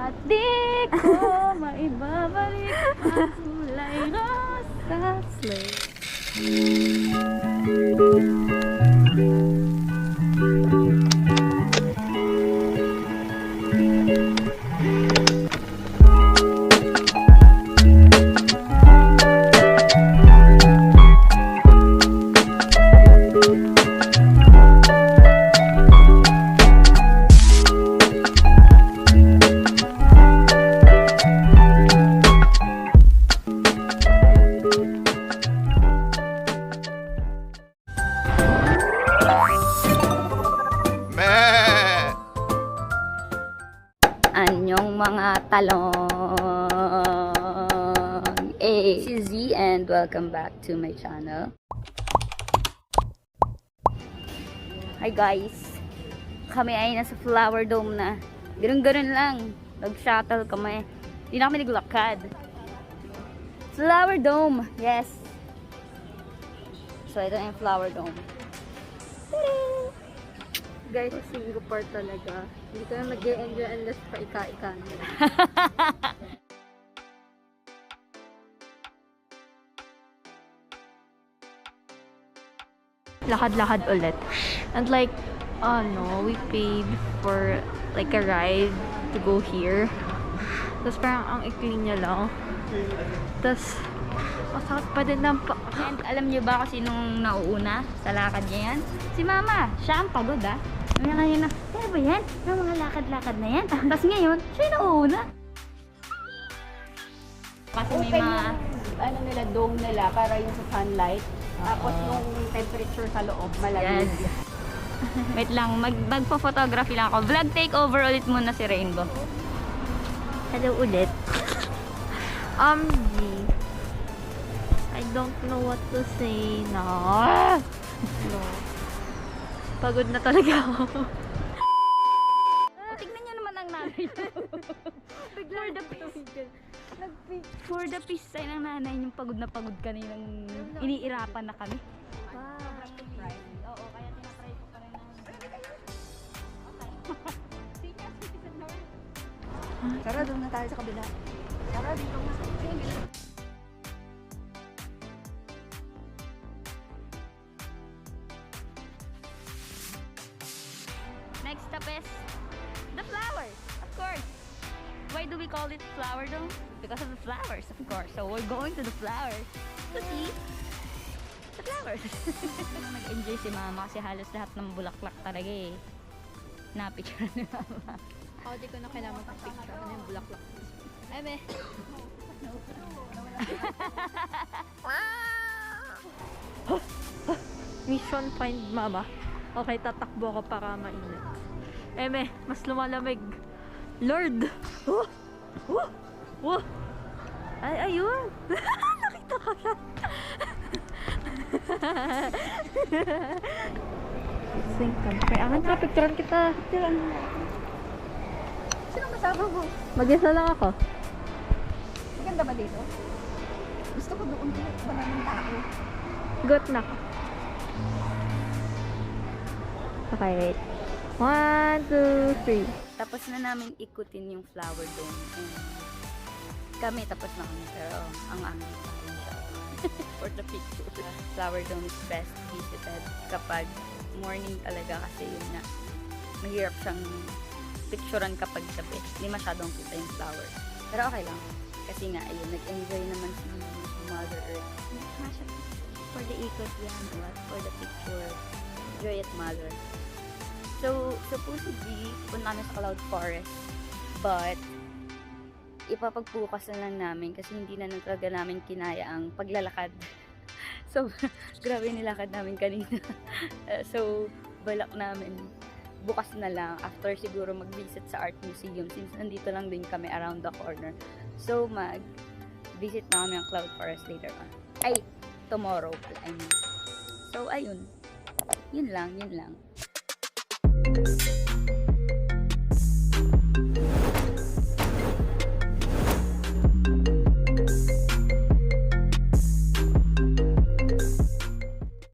At di ko maibabalik ang kulay rosas slate. Anyong mga talong! Hey, this is Z and welcome back to my channel. Hi guys! Kami ay nasa Flower Dome na. Ganun-ganun lang. Nag-shuttle kami. Hindi na kami naglakad. Flower Dome! Yes! So ito na yung Flower Dome. Guys, sa Singapore talaga. Hindi ka na mag-e-enjoy unless pa ika-ika na. Lakad-lakad ulit. And like, we paid for like a ride to go here. Tapos parang ang ikli niya lang. Tapos, masakit pa din ng And alam niyo ba kung sinong nauuna sa lakad niya yan? Si Mama. Siya ang pagod ah. May kanina, ano ba yan? Yung mga lakad-lakad na yan. Tapos ngayon, siya yung nauuna. Kasi may mga ano nila, dome nila para yung sa sunlight. Tapos yung temperature sa loob, malamig. Yes. Wait lang, magpo-photography lang ako. Vlog takeover ulit muna si Rainbow. Hello ulit. G. I don't know what to say now. No. Pagod na talaga ako. Tignan niyo naman ang nanay niyo. For the peace sign ng nanay yung pagod na pagod kaninang iniirapan na kami. Oo, kaya tinatry ko pa rin Tara, doon na tayo sa kabila. Tara, dito nga. Next stop is the flowers, of course. Why do we call it Flower Dome? Because of the flowers, of course. So we're going to the flowers to see the flowers. Nag-enjoy si Mama kasi halos lahat ng bulaklak talaga eh. Napicture ni Mama. Ako, di ko na kailangan mag-picture. Ano yung bulaklak? Ay, be. Mission find Mama. Okay, tatakbo ako para mainit. Eme, mas lumalamig. Lord! Ay, ayun! Nakita ka siya! Sing ka. Kaya angan ka, picturean kita. Sinong kasama mo? Mag-isa lang ako. Maganda ba dito? Gusto ko doon ba ng tao? Got na. Okay, wait. 1, 2, 3. Tapos na namin ikutin yung Flower Dome. And kami tapos na kami. Pero ang aming for the picture. Flower Dome is best visited kapag morning talaga kasi yun nga. Mahirap siyang picturean kapag gabi. Hindi masyadong kita yung flowers. Pero okay lang. Kasi nga, ayun, nag-enjoy naman si Mother Earth. For the ikot yan, for the picture. Enjoy it, Mother. So, supposedly, punta kami sa Cloud Forest. But, ipapagbukas na lang namin kasi hindi na talaga namin kinaya ang paglalakad. So, grabe nilakad namin kanina. So, balak namin bukas na lang after siguro mag-visit sa Art Museum since nandito lang din kami around the corner. So, mag-visit na kami ang Cloud Forest later on. Ay, tomorrow. I mean. So, ayun. Yun lang, yun lang.